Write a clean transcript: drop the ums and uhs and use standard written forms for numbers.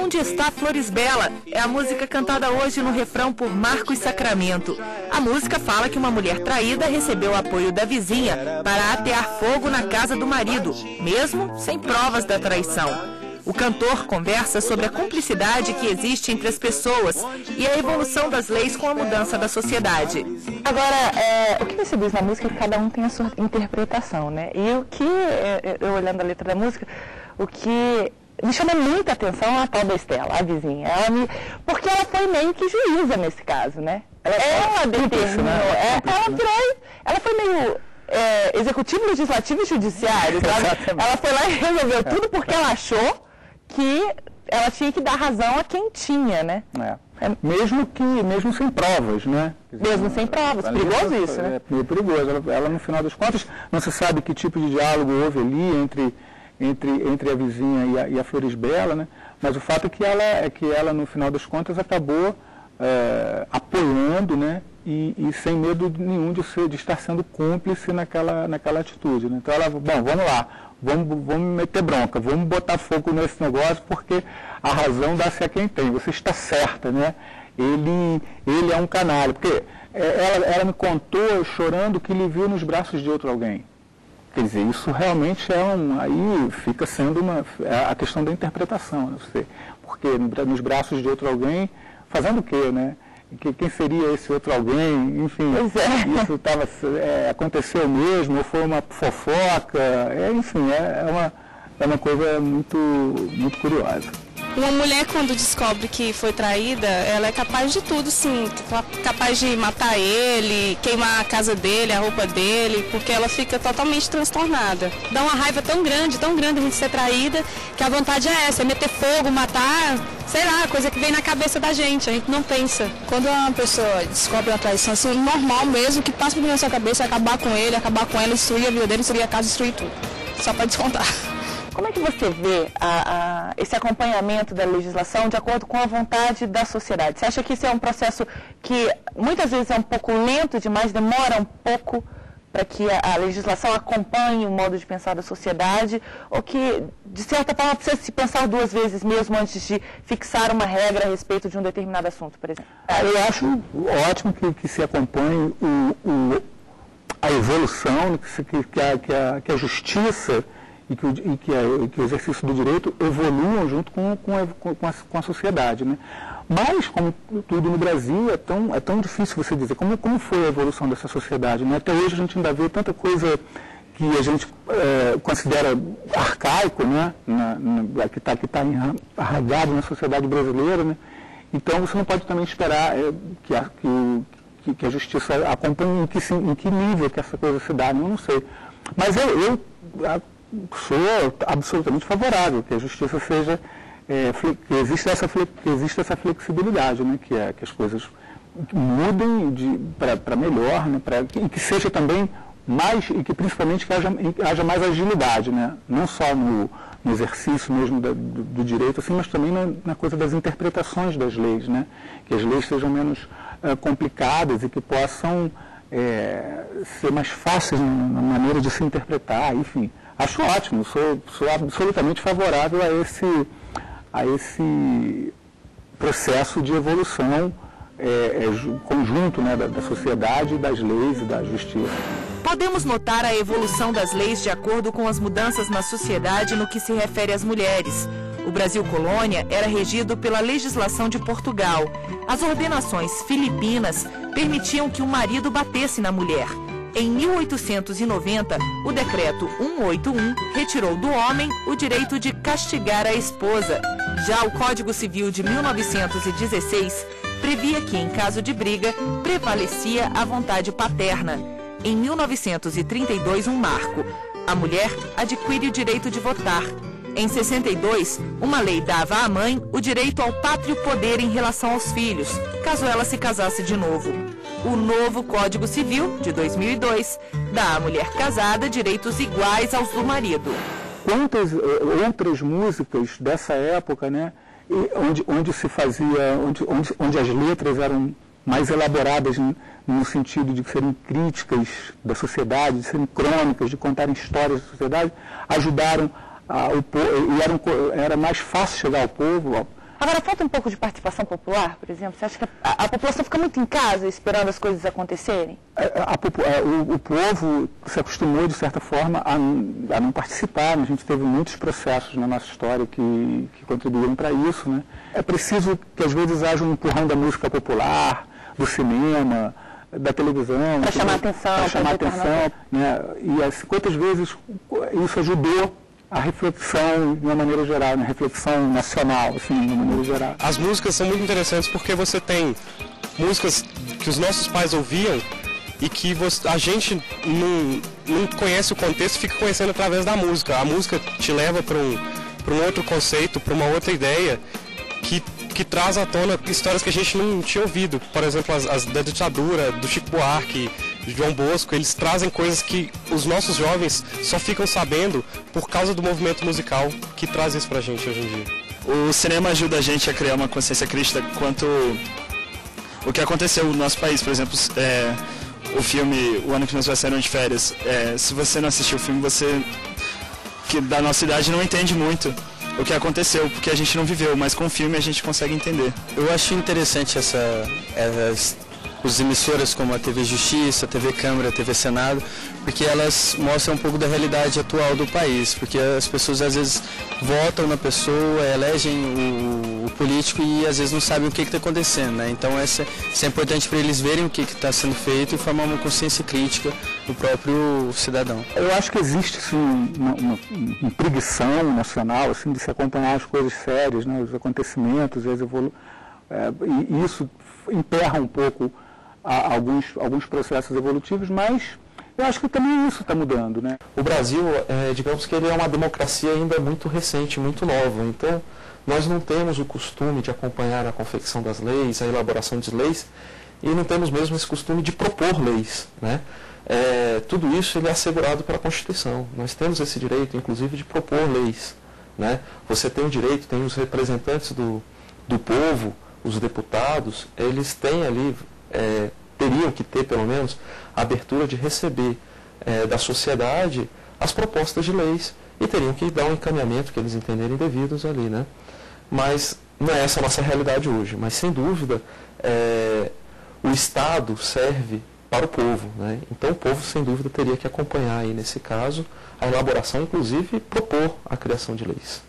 Onde está Floresbella? É a música cantada hoje no refrão por Marcos Sacramento. A música fala que uma mulher traída recebeu o apoio da vizinha para atear fogo na casa do marido, mesmo sem provas da traição. O cantor conversa sobre a cumplicidade que existe entre as pessoas e a evolução das leis com a mudança da sociedade. Agora, o que você diz na música é que cada um tem a sua interpretação, né? E o que, eu olhando a letra da música, o que me chama muita atenção é a tal da Estela, a vizinha. Porque ela foi meio que juíza nesse caso, né? Ela determinou, ela foi meio executivo, legislativo e judiciário, sabe? Ela foi lá e resolveu tudo porque ela achou que ela tinha que dar razão a quem tinha, né? Mesmo sem provas, né? Mesmo sem provas, perigoso isso, né? É perigoso. Ela, no final das contas, não se sabe que tipo de diálogo houve ali entre a vizinha e a Floresbella, né? Mas o fato é que ela, no final das contas, acabou apoiando, né? E sem medo nenhum de estar sendo cúmplice naquela atitude, né? Então ela, vamos lá, vamos meter bronca, vamos botar fogo nesse negócio, porque a razão dá-se a quem tem, você está certa, né? Ele é um canalha, porque ela me contou chorando que ele viu nos braços de outro alguém. Quer dizer, isso realmente aí fica sendo a questão da interpretação, né? Porque nos braços de outro alguém, fazendo o quê, né? Quem seria esse outro alguém? Enfim, isso aconteceu mesmo, ou foi uma fofoca? Enfim, é uma coisa muito, muito curiosa. Uma mulher, quando descobre que foi traída, ela é capaz de tudo, sim. Capaz de matar ele, queimar a casa dele, a roupa dele, porque ela fica totalmente transtornada. Dá uma raiva tão grande a gente ser traída, que a vontade é essa, é meter fogo, matar, sei lá, coisa que vem na cabeça da gente, a gente não pensa. Quando uma pessoa descobre uma traição, assim, normal mesmo, que passa por nossa cabeça é acabar com ele, acabar com ela, destruir a vida dele, destruir a casa, destruir tudo. Só para descontar. Como é que você vê esse acompanhamento da legislação de acordo com a vontade da sociedade? Você acha que isso é um processo que muitas vezes é um pouco lento demais, demora um pouco para que a legislação acompanhe o modo de pensar da sociedade, ou que, de certa forma, precisa se pensar duas vezes mesmo antes de fixar uma regra a respeito de um determinado assunto, por exemplo? Eu acho ótimo que se acompanhe a evolução, que a justiça e que o exercício do direito evoluam junto com a sociedade, né? Mas, como tudo no Brasil, é tão difícil você dizer como foi a evolução dessa sociedade, né? Até hoje a gente ainda vê tanta coisa que a gente considera arcaico, né? Que está arraigado na sociedade brasileira, né? Então você não pode também esperar que a justiça acompanhe em que nível que essa coisa se dá, né? Eu não sei. Mas eu sou absolutamente favorável que a justiça seja, que exista essa flexibilidade, né? Que as coisas mudem para melhor, né? E que seja também mais, e que principalmente que haja mais agilidade, né? Não só no exercício mesmo do direito, assim, mas também na coisa das interpretações das leis, né? Que as leis sejam menos complicadas e que possam ser mais fáceis na maneira de se interpretar, enfim. Acho ótimo, sou absolutamente favorável a esse processo de evolução conjunto, né, da sociedade, das leis e da justiça. Podemos notar a evolução das leis de acordo com as mudanças na sociedade no que se refere às mulheres. O Brasil colônia era regido pela legislação de Portugal. As ordenações filipinas permitiam que o marido batesse na mulher. Em 1890, o decreto 181 retirou do homem o direito de castigar a esposa. Já o Código Civil de 1916 previa que, em caso de briga, prevalecia a vontade paterna. Em 1932, um marco. A mulher adquire o direito de votar. Em 62, uma lei dava à mãe o direito ao pátrio poder em relação aos filhos, caso ela se casasse de novo. O novo Código Civil, de 2002, dá à mulher casada direitos iguais aos do marido. Quantas outras músicas dessa época, né, onde se fazia, onde as letras eram mais elaboradas no sentido de serem críticas da sociedade, de serem crônicas, de contarem histórias da sociedade, ajudaram o povo, e era mais fácil chegar ao povo, Agora, falta um pouco de participação popular, por exemplo? Você acha que a população fica muito em casa esperando as coisas acontecerem? O povo se acostumou, de certa forma, a não participar. Né? A gente teve muitos processos na nossa história que contribuíram para isso. Né? É preciso que, às vezes, haja um empurrão da música popular, do cinema, da televisão. Para chamar atenção. Para chamar atenção. Né? E quantas vezes isso ajudou a reflexão de uma maneira geral, uma reflexão nacional, assim, de uma maneira geral. As músicas são muito interessantes porque você tem músicas que os nossos pais ouviam e que a gente não conhece o contexto, fica conhecendo através da música. A música te leva para um outro conceito, para uma outra ideia que traz à tona histórias que a gente não tinha ouvido. Por exemplo, as da ditadura, do Chico Buarque, de João Bosco, eles trazem coisas que os nossos jovens só ficam sabendo por causa do movimento musical que traz isso pra gente hoje em dia. O cinema ajuda a gente a criar uma consciência crítica quanto o que aconteceu no nosso país. Por exemplo, o filme O Ano que Nós Saímos de Férias. Se você não assistiu o filme, você que da nossa idade não entende muito o que aconteceu, porque a gente não viveu, mas com o filme a gente consegue entender. Eu acho interessante os emissoras como a TV Justiça, a TV Câmara, a TV Senado, porque elas mostram um pouco da realidade atual do país, porque as pessoas às vezes votam na pessoa, elegem o político e às vezes não sabem o que está acontecendo, né? Então isso é importante para eles verem o que está sendo feito e formar uma consciência crítica do próprio cidadão. Eu acho que existe sim uma preguição nacional assim, de se acompanhar as coisas sérias, né? Os acontecimentos, e isso emperra um pouco alguns processos evolutivos, mas eu acho que também isso está mudando, né? O Brasil, digamos que ele é uma democracia ainda muito recente, muito nova, então nós não temos o costume de acompanhar a confecção das leis, a elaboração de leis, e não temos mesmo esse costume de propor leis, né? Tudo isso ele é assegurado pela Constituição. Nós temos esse direito, inclusive, de propor leis, né? Você tem o direito, tem os representantes do povo, os deputados, eles têm ali, teriam que ter pelo menos a abertura de receber da sociedade as propostas de leis e teriam que dar um encaminhamento que eles entenderem devidos ali, né? Mas não é essa a nossa realidade hoje, mas sem dúvida o Estado serve para o povo, né? Então o povo sem dúvida teria que acompanhar aí nesse caso a elaboração, inclusive propor a criação de leis.